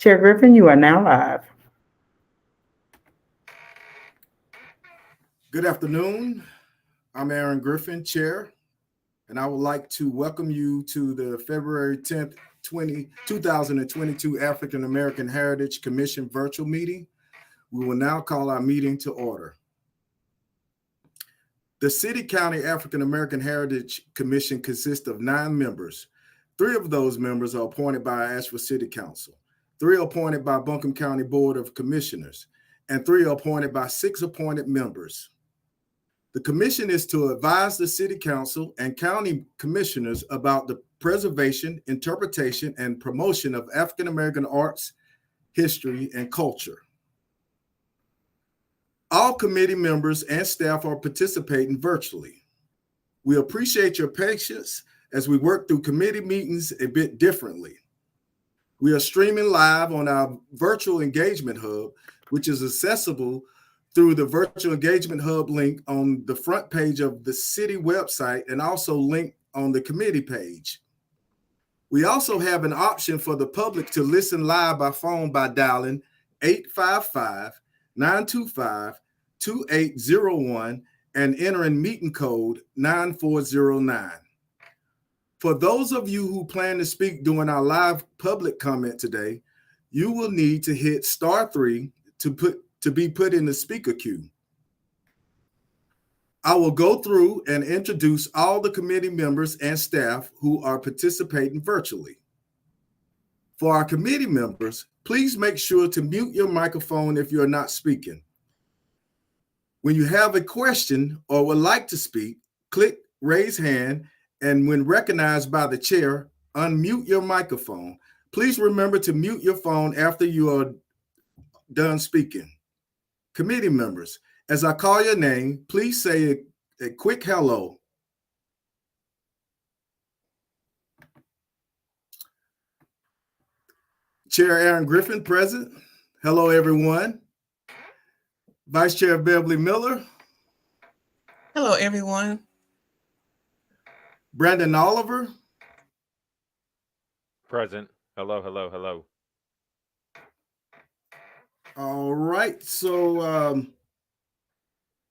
Chair Griffin, you are now live. Good afternoon. I'm Aaron Griffin, Chair, and I would like to welcome you to the February 10th, 2022 African American Heritage Commission virtual meeting. We will now call our meeting to order. The City County African American Heritage Commission consists of 9 members. 3 of those members are appointed by Asheville City Council, 3 are appointed by Buncombe County Board of Commissioners, and 3 are appointed by 6 appointed members. The commission is to advise the City Council and County Commissioners about the preservation, interpretation, and promotion of African American arts, history, and culture. All committee members and staff are participating virtually. We appreciate your patience as we work through committee meetings a bit differently. We are streaming live on our virtual engagement hub, which is accessible through the virtual engagement hub link on the front page of the city website and also linked on the committee page. We also have an option for the public to listen live by phone by dialing 855-925-2801 and entering meeting code 9409. For those of you who plan to speak during our live public comment today, you will need to hit *3 to be put in the speaker queue. I will go through and introduce all the committee members and staff who are participating virtually. For our committee members, please make sure to mute your microphone if you're not speaking. When you have a question or would like to speak, click raise hand, and when recognized by the chair, unmute your microphone. Please remember to mute your phone after you are done speaking. Committee members, as I call your name, please say a quick hello. Chair Aaron Griffin, present. Hello, everyone. Vice Chair Beverly Miller. Hello, everyone. Brandon Oliver. Present. Hello, hello, hello. All right, so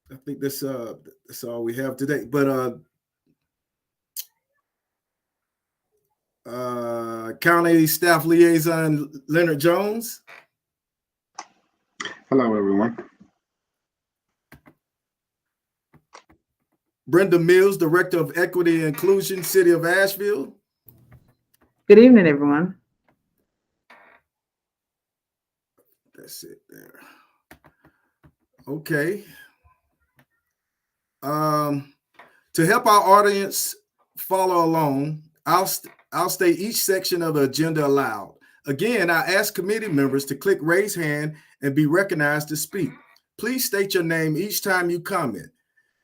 I think that's all we have today. But County Staff Liaison Leonard Jones. Hello, everyone. Brenda Mills, Director of Equity and Inclusion, City of Asheville. Good evening, everyone. That's it there. Okay. To help our audience follow along, I'll state each section of the agenda aloud. Again, I ask committee members to click raise hand and be recognized to speak. Please state your name each time you comment.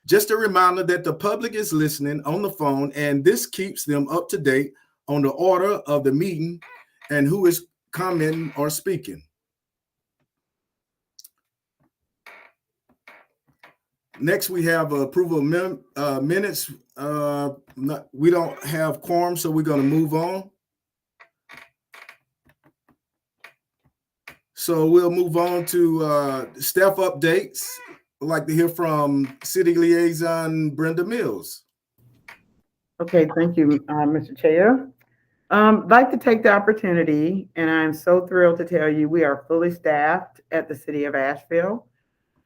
Just a reminder that the public is listening on the phone, and this keeps them up to date on the order of the meeting and who is commenting or speaking. Next, we have approval of minutes. We don't have quorum, so we're going to move on. So we'll move on to staff updates. I'd like to hear from City Liaison Brenda Mills. Okay, thank you, Mr. Chair. I'd like to take the opportunity, and I'm so thrilled to tell you we are fully staffed at the City of Asheville.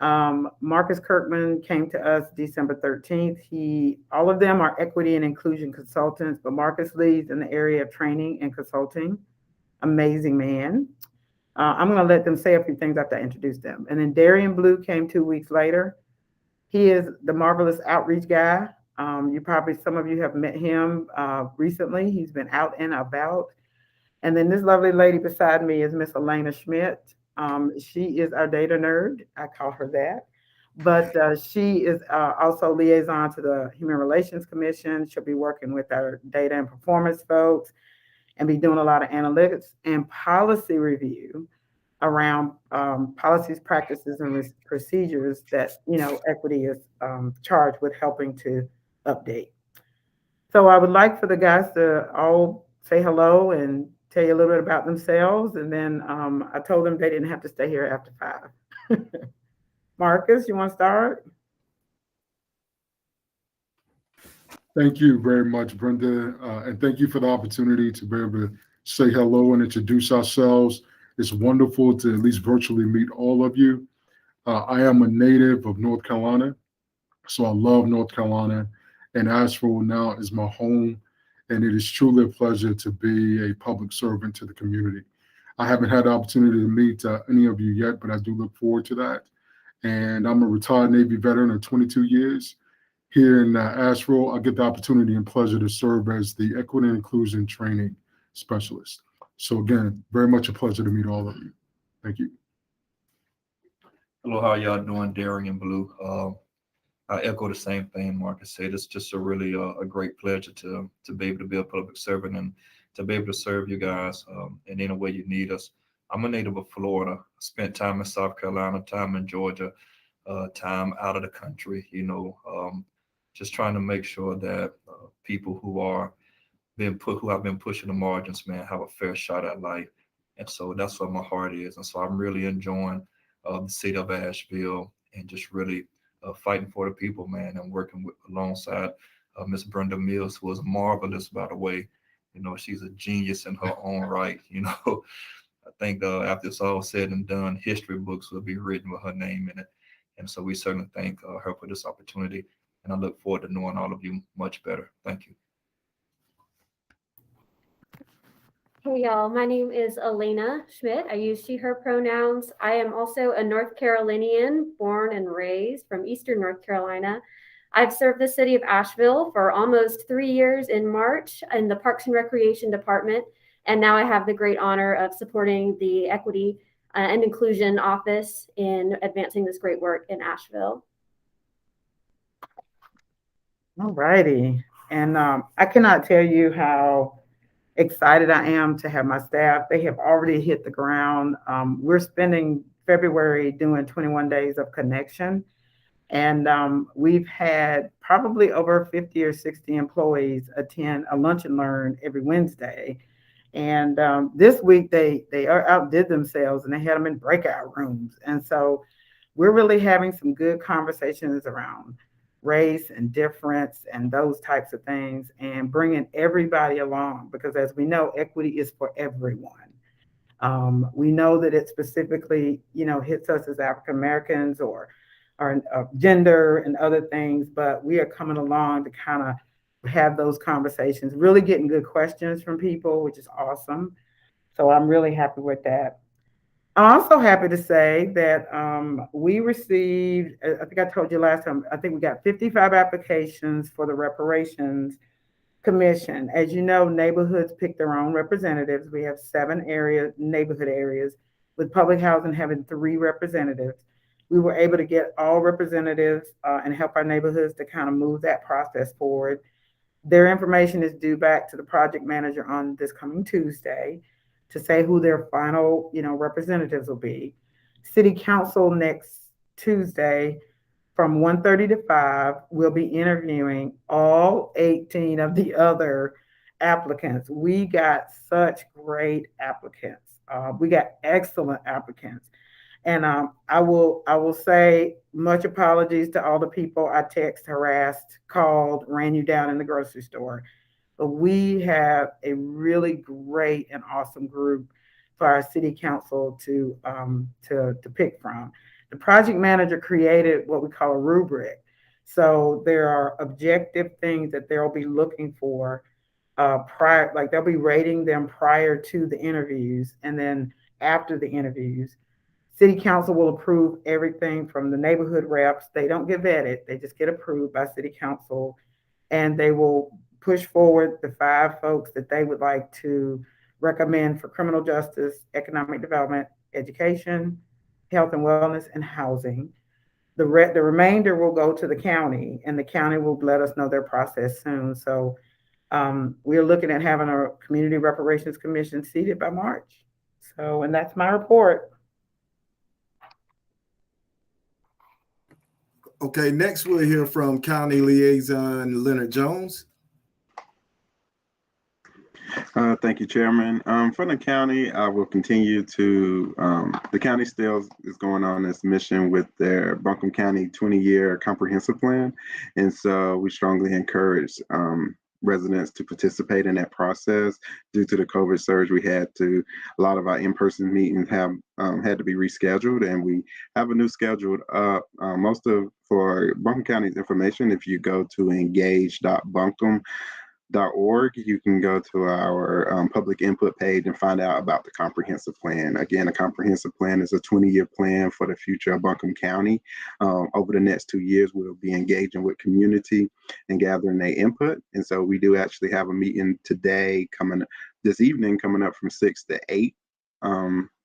Marcus Kirkman came to us December 13th. All of them are equity and inclusion consultants, but Marcus leads in the area of training and consulting. Amazing man. I'm going to let them say a few things after I introduce them. And then Darian Blue came 2 weeks later. He is the marvelous outreach guy. Some of you have met him recently. He's been out and about. And then this lovely lady beside me is Miss Elena Schmidt. She is our data nerd. I call her that. But she is also liaison to the Human Relations Commission. She'll be working with our data and performance folks and be doing a lot of analytics and policy review around policies, practices, and procedures that, equity is charged with helping to update. So I would like for the guys to all say hello and tell you a little bit about themselves, and then I told them they didn't have to stay here after 5. Marcus, you want to start? Thank you very much, Brenda, and thank you for the opportunity to be able to say hello and introduce ourselves. It's wonderful to at least virtually meet all of you. I am a native of North Carolina, so I love North Carolina, and Asheville now is my home, and it is truly a pleasure to be a public servant to the community. I haven't had the opportunity to meet any of you yet, but I do look forward to that. And I'm a retired Navy veteran of 22 years. Here in Asheville, I get the opportunity and pleasure to serve as the Equity and Inclusion Training Specialist. So again, very much a pleasure to meet all of you. Thank you. Hello, how y'all doing, Daring and Blue? I echo the same thing Marcus said. It's just a really a great pleasure to be able to be a public servant and to be able to serve you guys in any way you need us. I'm a native of Florida. I spent time in South Carolina, time in Georgia, time out of the country, just trying to make sure that people who have been pushing the margins, man, have a fair shot at life. And so that's what my heart is. And so I'm really enjoying the city of Asheville and just really fighting for the people, man, and working alongside Miss Brenda Mills, who was marvelous, by the way. She's a genius in her own right. I think after it's all said and done, history books will be written with her name in it. And so we certainly thank her for this opportunity. And I look forward to knowing all of you much better. Thank you. Hey y'all, my name is Elena Schmidt. I use she, her pronouns. I am also a North Carolinian, born and raised from Eastern North Carolina. I've served the city of Asheville for almost 3 years in March in the Parks and Recreation Department. And now I have the great honor of supporting the Equity and Inclusion Office in advancing this great work in Asheville. All righty. And I cannot tell you how excited I am to have my staff. They have already hit the ground. We're spending February doing 21 days of connection. And we've had probably over 50 or 60 employees attend a lunch and learn every Wednesday. And this week they outdid themselves and they had them in breakout rooms. And so we're really having some good conversations around race and difference and those types of things and bringing everybody along, because as we know, equity is for everyone. We know that it specifically, hits us as African Americans or gender and other things, but we are coming along to kind of have those conversations, really getting good questions from people, which is awesome. So I'm really happy with that. I'm also happy to say that we received, I think I told you last time, I think we got 55 applications for the Reparations Commission. As you know, neighborhoods pick their own representatives. We have 7 neighborhood areas, with public housing having 3 representatives. We were able to get all representatives and help our neighborhoods to kind of move that process forward. Their information is due back to the project manager on this coming Tuesday to say who their final, representatives will be. City Council next Tuesday from 1:30 to 5 will be interviewing all 18 of the other applicants. We got such great applicants. We got excellent applicants. And I will say much apologies to all the people I text, harassed, called, ran you down in the grocery store. But we have a really great and awesome group for our city council to pick from. The project manager created what we call a rubric. So there are objective things that they'll be looking for prior, like they'll be rating them prior to the interviews, and then after the interviews. City council will approve everything from the neighborhood reps. They don't get vetted, they just get approved by city council, and they will push forward the 5 folks that they would like to recommend for criminal justice, economic development, education, health and wellness, and housing. The remainder will go to the county, and the county will let us know their process soon. So we're looking at having a community reparations commission seated by March. So, and that's my report. Okay, next we'll hear from County Liaison Leonard Jones. Thank you, Chairman. For the county, I will continue to, the county still is going on this mission with their Buncombe County 20-year comprehensive plan. And so we strongly encourage residents to participate in that process. Due to the COVID surge, a lot of our in-person meetings have had to be rescheduled, and we have a new scheduled up. For Buncombe County's information, if you go to engage.buncombe.org, you can go to our public input page and find out about the comprehensive plan. Again, a comprehensive plan is a 20-year plan for the future of Buncombe County. Over the next 2 years, we'll be engaging with community and gathering their input. And so we do actually have a meeting this evening coming up from 6 to 8.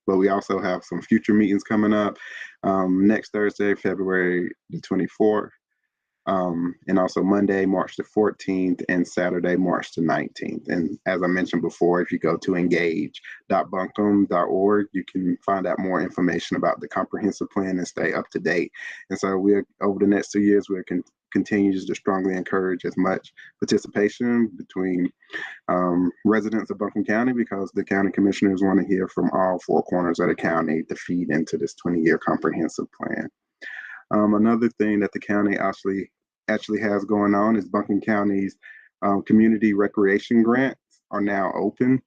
But we also have some future meetings coming up next Thursday, February the 24th. And also Monday, March the 14th, and Saturday, March the 19th. And as I mentioned before, if you go to engage.buncombe.org, you can find out more information about the comprehensive plan and stay up to date. And so over the next 2 years, we'll continue to strongly encourage as much participation between residents of Buncombe County, because the county commissioners want to hear from all four corners of the county to feed into this 20-year comprehensive plan. Another thing that the county actually has going on is Buncombe County's community recreation grants are now open.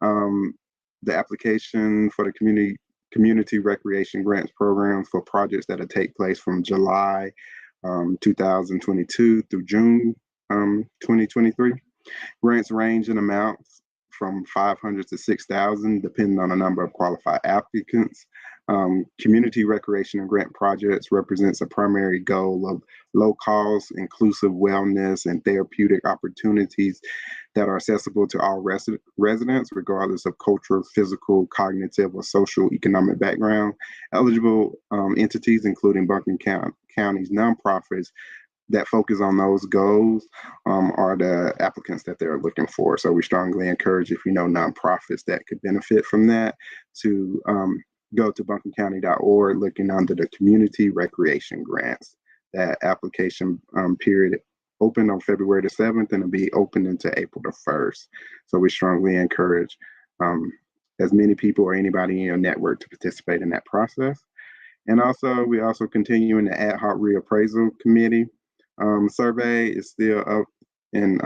The application for the community recreation grants program for projects that'll take place from July 2022 through June 2023. Grants range in amounts from $500 to $6,000, depending on the number of qualified applicants. Community recreation and grant projects represents a primary goal of low cost, inclusive wellness and therapeutic opportunities that are accessible to all residents, regardless of cultural, physical, cognitive, or social economic background. Eligible entities, including Buncombe County's nonprofits that focus on those goals, are the applicants that they're looking for. So we strongly encourage, if you know nonprofits that could benefit from that, to go to buncombecounty.org, looking under the community recreation grants. That application period opened on February the 7th, and it'll be open until April the 1st. So we strongly encourage as many people or anybody in your network to participate in that process. And also, we also continue in the ad hoc reappraisal committee. Survey is still up and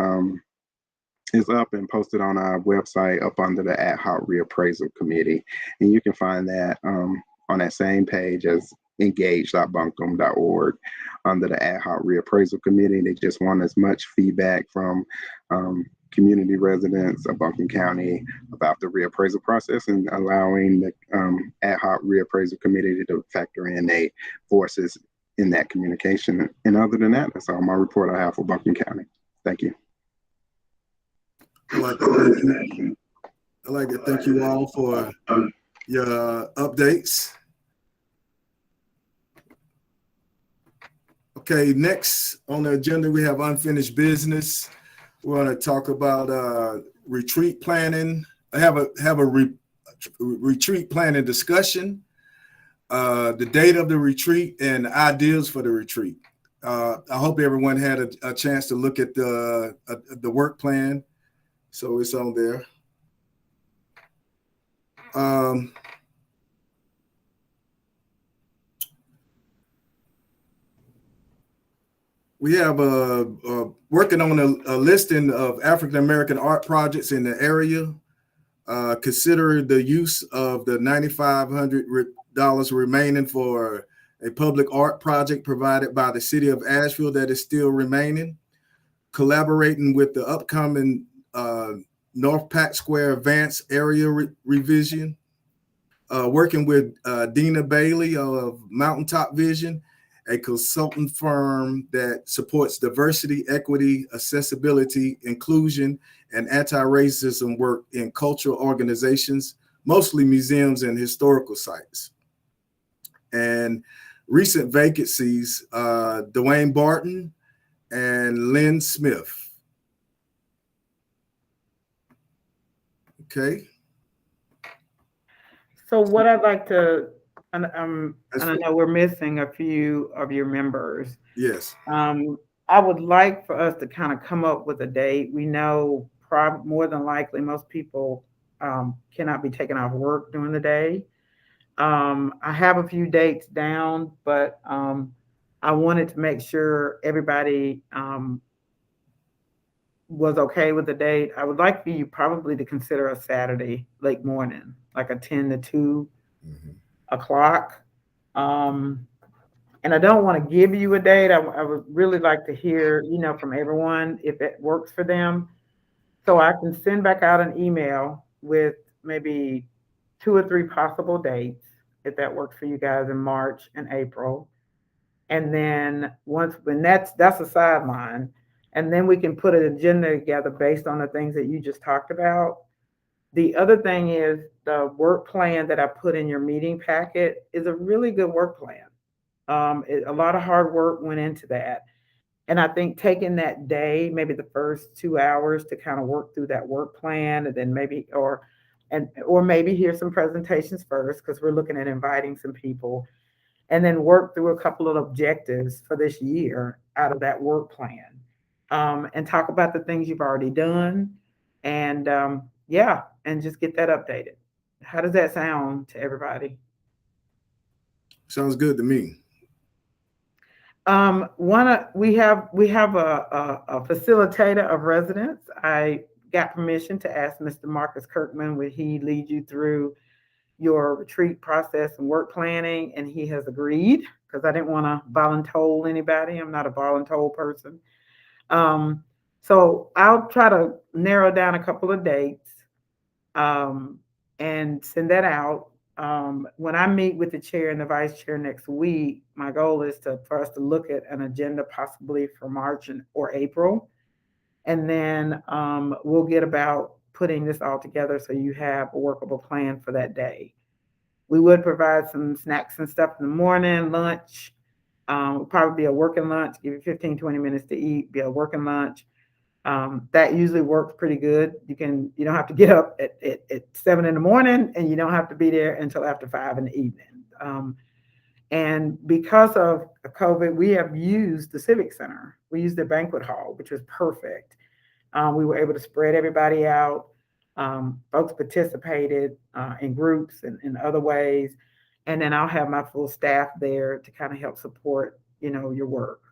is up and posted on our website up under the ad hoc reappraisal committee. And you can find that on that same page as engage.buncombe.org under the ad hoc reappraisal committee. They just want as much feedback from community residents of Buncombe County about the reappraisal process, and allowing the ad hoc reappraisal committee to factor in their voices in that communication. And other than that, that's all my report I have for Buncombe County. Thank you. I'd like to thank you all for your updates. Okay, next on the agenda, we have unfinished business. We're going to talk about retreat planning. I have a retreat planning discussion, the date of the retreat, and ideas for the retreat. I hope everyone had a chance to look at the work plan. So it's on there. We have working on a listing of African-American art projects in the area. Consider the use of the $9,500 remaining for a public art project provided by the city of Asheville that is still remaining. Collaborating with the upcoming North Pack Square Advanced Area Revision. Working with Dina Bailey of Mountaintop Vision, a consultant firm that supports diversity, equity, accessibility, inclusion, and anti-racism work in cultural organizations, mostly museums and historical sites. And recent vacancies, Dwayne Barton and Lynn Smith. Okay. So what I'd like to, and I know we're missing a few of your members. Yes. I would like for us to kind of come up with a date. We know more than likely, most people cannot be taken off work during the day. I have a few dates down, but I wanted to make sure everybody was okay with the date. I would like for you probably to consider a Saturday late morning, like a 10 to 2 o'clock. And I don't want to give you a date. I would really like to hear, from everyone if it works for them. So I can send back out an email with maybe 2 or 3 possible dates, if that works for you guys in March and April. And then when that's a sideline, and then we can put an agenda together based on the things that you just talked about. The other thing is the work plan that I put in your meeting packet is a really good work plan. A lot of hard work went into that. And I think taking that day, maybe the first 2 hours to kind of work through that work plan, and then maybe, or maybe hear some presentations first, because we're looking at inviting some people, and then work through a couple of objectives for this year out of that work plan, and talk about the things you've already done, and and just get that updated. How does that sound to everybody? Sounds good to me. We have a facilitator of residents. I got permission to ask Mr. Marcus Kirkman, would he lead you through your retreat process and work planning, and he has agreed, because I didn't want to voluntold anybody. I'm not a voluntold person. So I'll try to narrow down a couple of dates and send that out. When I meet with the chair and the vice chair next week, my goal is for us to look at an agenda possibly for March or April. And then we'll get about putting this all together so you have a workable plan for that day. We would provide some snacks and stuff in the morning, lunch. Probably be a working lunch, give you 15, 20 minutes to eat, be a working lunch. That usually works pretty good. You don't have to get up at 7 in the morning, and you don't have to be there until after 5 in the evening. And because of COVID, we have used the Civic Center. We used the banquet hall, which was perfect. We were able to spread everybody out. Folks participated in groups and in other ways. And then I'll have my full staff there to kind of help support, your work.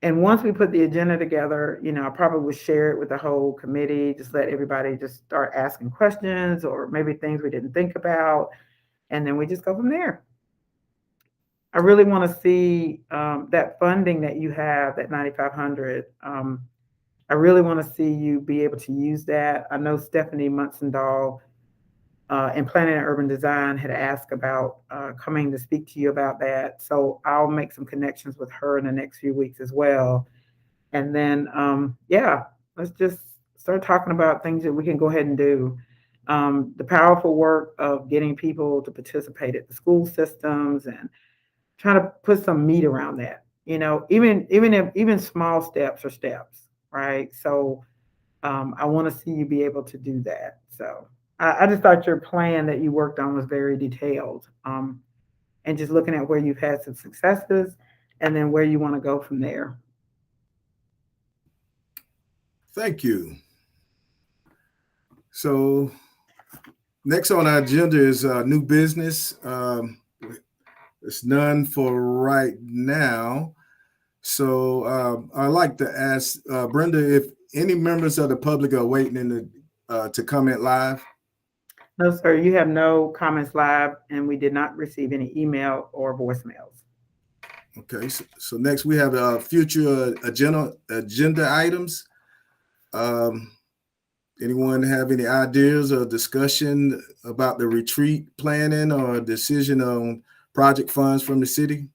And once we put the agenda together, I probably would share it with the whole committee, just let everybody just start asking questions or maybe things we didn't think about. And then we just go from there. I really want to see that funding that you have, that 9,500. I really want to see you be able to use that. I know Stephanie Munsendahl in Planning and Urban Design had asked about coming to speak to you about that. So I'll make some connections with her in the next few weeks as well. And then, let's just start talking about things that we can go ahead and do. The powerful work of getting people to participate at the school systems and trying to put some meat around that, even small steps are steps, right? So I want to see you be able to do that. So I just thought your plan that you worked on was very detailed, and just looking at where you've had some successes and then where you want to go from there. Thank you. So next on our agenda is new business. There's none for right now. So I'd like to ask Brenda if any members of the public are waiting to comment live. No, sir, you have no comments live, and we did not receive any email or voicemails. Okay, so next we have future agenda items. Anyone have any ideas or discussion about the retreat planning or decision on project funds from the city?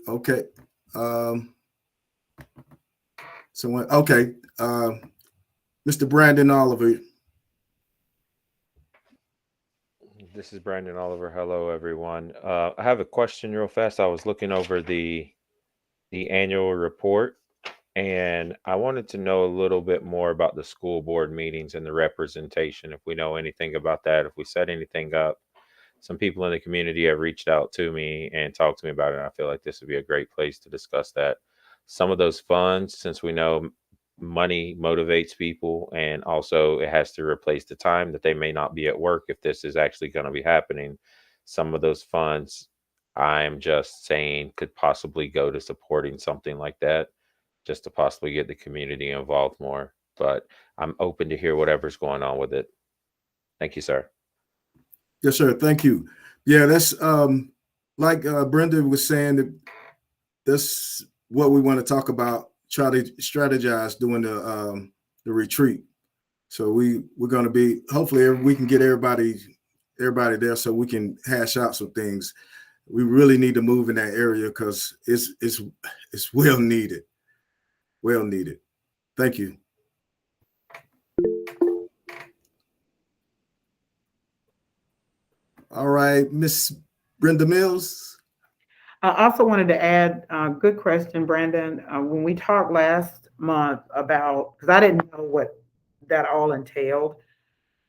Okay. Mr. Brandon Oliver. This is Brandon Oliver. Hello, everyone. I have a question real fast. I was looking over the annual report, and I wanted to know a little bit more about the school board meetings and the representation, if we know anything about that, if we set anything up some people in the community have reached out to me and talked to me about it. And I feel like this would be a great place to discuss that. Some of those funds, since we know money motivates people, and also it has to replace the time that they may not be at work if this is actually going to be happening. Some of those funds, I'm just saying, could possibly go to supporting something like that, just to possibly get the community involved more. But I'm open to hear whatever's going on with it. Thank you, sir. Yes, sir. Thank you. Yeah, that's like Brenda was saying, that's what we want to talk about, try to strategize during the retreat. So we're going to be, hopefully we can get everybody there so we can hash out some things. We really need to move in that area because it's well needed. Well needed. Thank you. All right, Miss Brenda Mills. I also wanted to add, good question, Brandon. When we talked last month about, because I didn't know what that all entailed,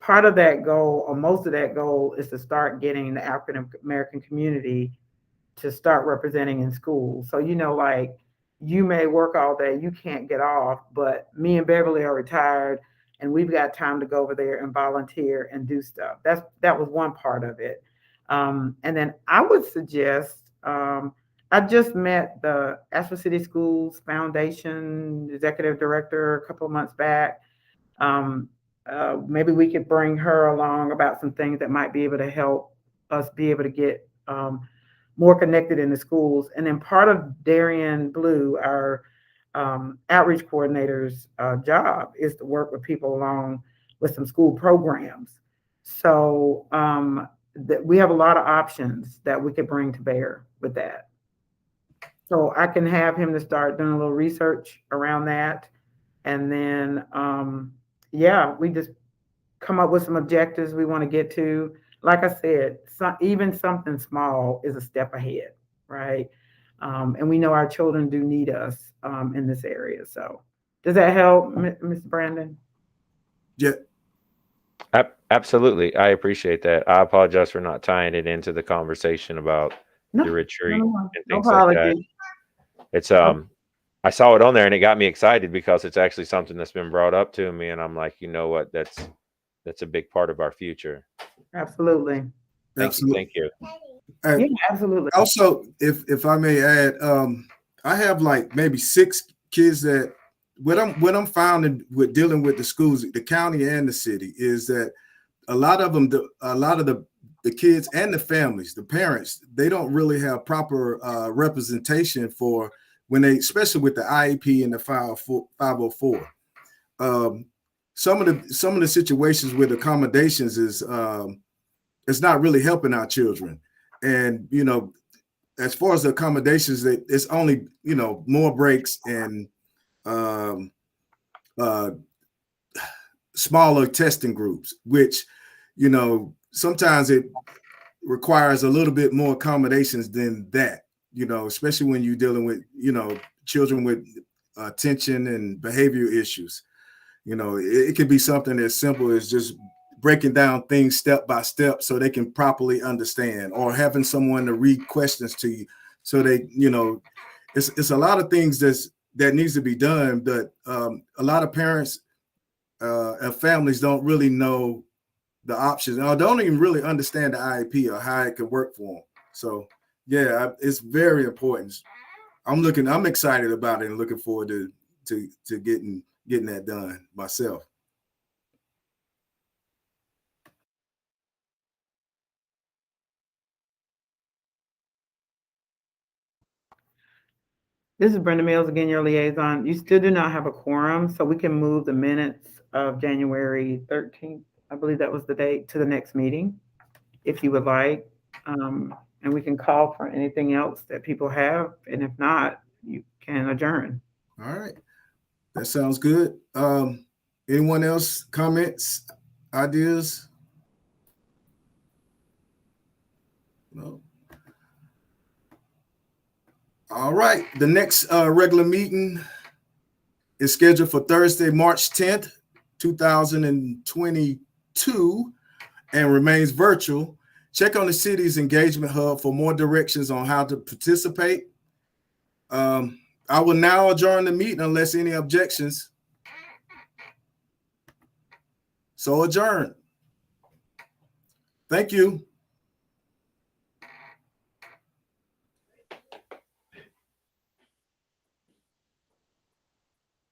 part of that goal, or most of that goal, is to start getting the African American community to start representing in schools. So, like, you may work all day, you can't get off, but me and Beverly are retired and we've got time to go over there and volunteer and do stuff. That was one part of it. And then I would suggest, I just met the Asheville City Schools Foundation executive director a couple of months back. Maybe we could bring her along about some things that might be able to help us be able to get more connected in the schools. And then part of Darian Blue, our outreach coordinator's job, is to work with people along with some school programs. So that we have a lot of options that we could bring to bear with that. So I can have him to start doing a little research around that. And then, we just come up with some objectives we want to get to. Like I said, even something small is a step ahead, right? And we know our children do need us in this area. So does that help, Mr. Brandon? Yeah. Absolutely. I appreciate that. I apologize for not tying it into the conversation about the retreat and things like that. It's I saw it on there and it got me excited because it's actually something that's been brought up to me, and I'm like, you know what, that's a big part of our future. Absolutely. Thank you. Yeah, absolutely. Also, if I may add, I have like maybe 6 kids that what I'm finding with dealing with the schools, the county and the city, is that a lot of the kids and the families, the parents, they don't really have proper representation for when they, especially with the IEP and the 504. Some of the situations with accommodations is it's not really helping our children. And as far as the accommodations, it's only more breaks and smaller testing groups, which sometimes it requires a little bit more accommodations than that, especially when you're dealing with children with attention and behavior issues. It could be something as simple as just breaking down things step by step so they can properly understand, or having someone to read questions to you so they, it's a lot of things that needs to be done, but a lot of parents and families don't really know the options, or don't even really understand the IEP or how it can work for them. So yeah, it's very important. I'm excited about it and looking forward to getting that done myself. This is Brenda Mills again, your liaison. You still do not have a quorum, so we can move the minutes of January 13th, I believe that was the date, to the next meeting, if you would like. And we can call for anything else that people have. And if not, you can adjourn. All right. That sounds good. Anyone else? Comments? Ideas? No. All right. The next regular meeting is scheduled for Thursday, March 10th, 2022, and remains virtual. Check on the city's engagement hub for more directions on how to participate. I will now adjourn the meeting unless any objections. So adjourned. Thank you.